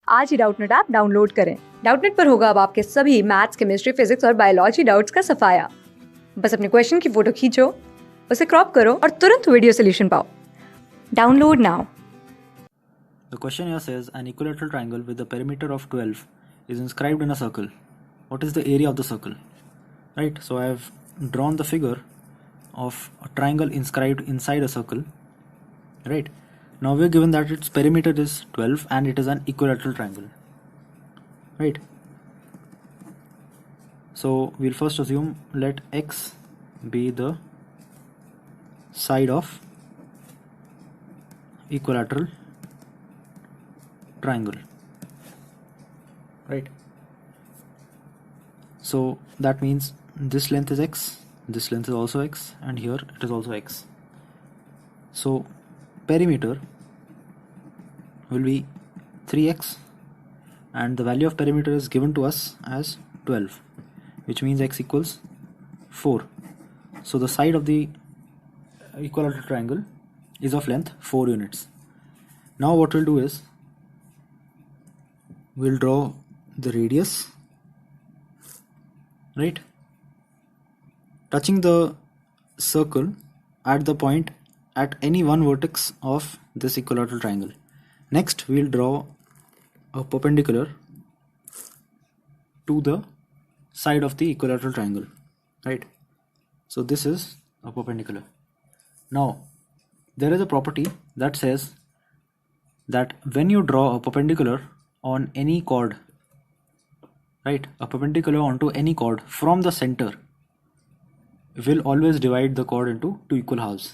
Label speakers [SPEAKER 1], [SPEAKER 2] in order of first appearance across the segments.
[SPEAKER 1] आज ही Doubtnut app download करें। Doubtnut पर होगा अब आपके सभी मैथ्स, केमिस्ट्री, फिजिक्स और बायोलॉजी डाउट्स का सफाया। बस अपने क्वेश्चन की फोटो खींचो, उसे क्रॉप करो और तुरंत वीडियो सोल्यूशन पाओ। Download now.
[SPEAKER 2] The question here says an equilateral triangle with a perimeter of 12 is inscribed in a circle. What is the area of the circle? Right, so I have drawn the figure of a triangle inscribed inside a circle. Right, now we're given that its perimeter is 12 and it is an equilateral triangle. Right, so we'll first assume let x be the side of equilateral triangle. Right, so that means this length is x, this length is also x, and here it is also x. So perimeter will be 3x and the value of perimeter is given to us as 12, which means x equals 4. So the side of the equilateral triangle is of length 4 units. Now what we'll do is we'll draw the radius, right, touching the circle at the point at any one vertex of this equilateral triangle. Next we'll draw a perpendicular to the side of the equilateral triangle, right? So this is a perpendicular. Now there is a property that says that when you draw a perpendicular on any chord, right, a perpendicular onto any chord from the center will always divide the chord into two equal halves,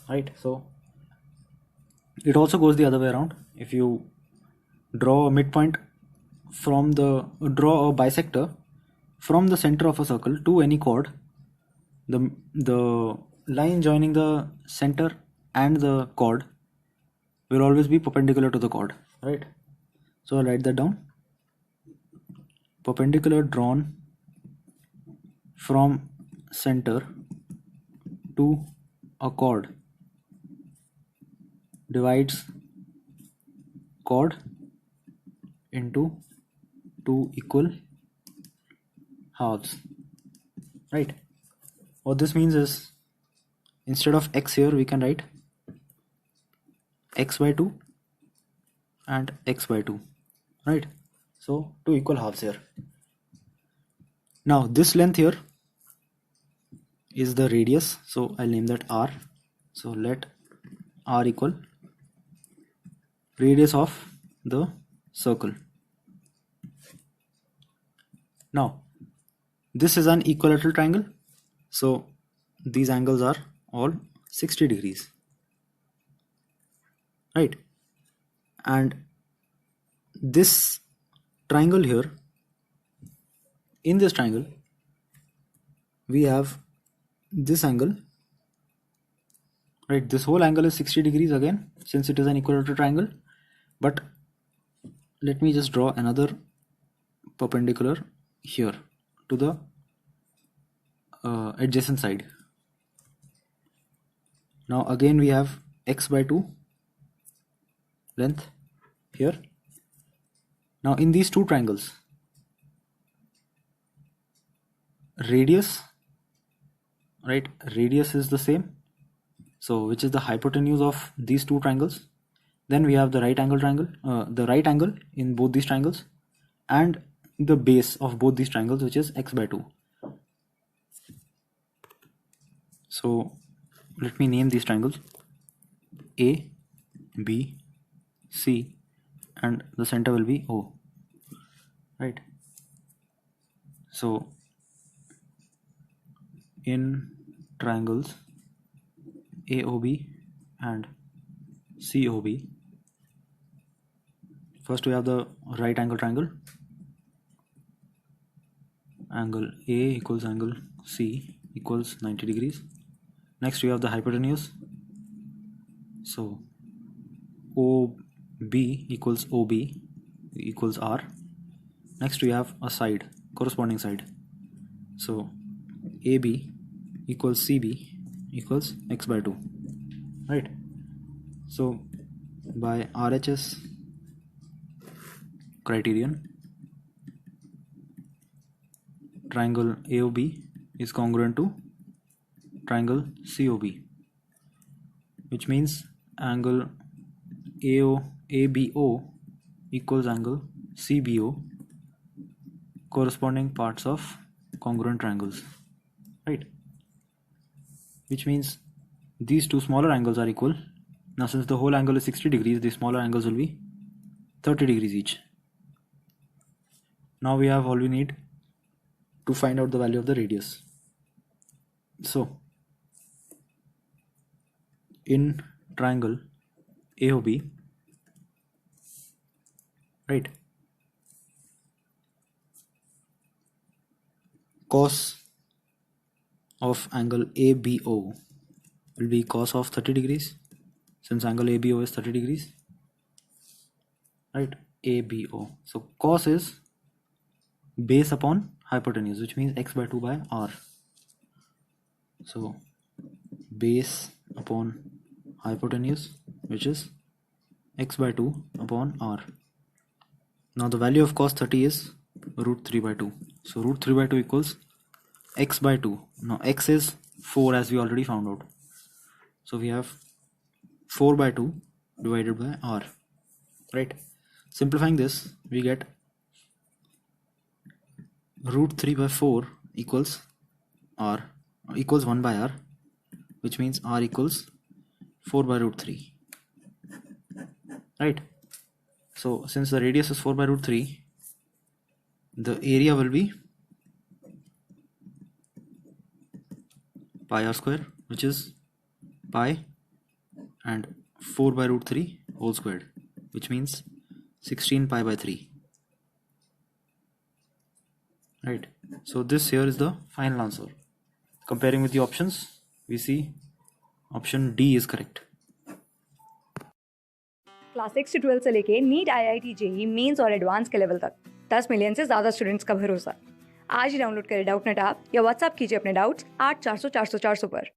[SPEAKER 2] right? So it also goes the other way around. If you draw a midpoint from draw a bisector from the center of a circle to any chord, the line joining the center and the chord will always be perpendicular to the chord, right? So I'll write that down. Perpendicular drawn from center to a chord divides chord into two equal halves, right? What this means is instead of x here we can write x by 2 and x by 2, right? So two equal halves here. Now this length here is the radius, so I'll name that r. So let r equal radius of the circle. Now this is an equilateral triangle, so these angles are all 60 degrees, right? And this triangle here, in this triangle we have this angle, right? This whole angle is 60 degrees again since it is an equilateral triangle, but let me just draw another perpendicular here to the adjacent side. Now again we have x by 2 length here. Now in these two triangles, radius, right, radius is the same, so which is the hypotenuse of these two triangles. Then we have the right angle triangle, the right angle in both these triangles, and the base of both these triangles, which is x by 2. So let me name these triangles A, B, C, and the center will be O, right? So in triangles AOB and COB, first we have the right angle triangle. Angle A equals angle C equals 90 degrees. Next we have the hypotenuse, so OB equals OB equals R. Next we have a side, corresponding side, so AB equals CB equals x by 2, right? So by RHS criterion, triangle AOB is congruent to triangle COB, which means angle ABO equals angle CBO, corresponding parts of congruent triangles, right? Which means these two smaller angles are equal. Now since the whole angle is 60 degrees, the smaller angles will be 30 degrees each. Now we have all we need to find out the value of the radius. So in triangle AOB, right, cos of angle ABO will be cos of 30 degrees, since angle ABO is 30 degrees, right? ABO. So cos is base upon hypotenuse, which means x by 2 by r. So base upon hypotenuse, which is x by 2 upon r. Now the value of cos 30 is root 3 by 2. So root 3 by 2 equals x by 2. Now x is 4, as we already found out. So we have 4 by 2 divided by r, right? Simplifying this, we get root 3 by 4 equals r equals 1 by r, which means r equals 4 by root 3, right? So since the radius is 4 by root 3, the area will be pi r square, which is pi and 4 by root 3 whole squared, which means 16 pi by 3, right? So this here is the final answer. Comparing with the options, we see option D is correct.
[SPEAKER 1] Class 6 से 12 से लेके NEET IIT JEE mains और advance के level तक 10 million से ज़्यादा students का भरोसा। आज ही डाउनलोड करें डाउटनेट ऐप या व्हाट्सएप कीजिए अपने डाउट्स 8400 400 400 पर।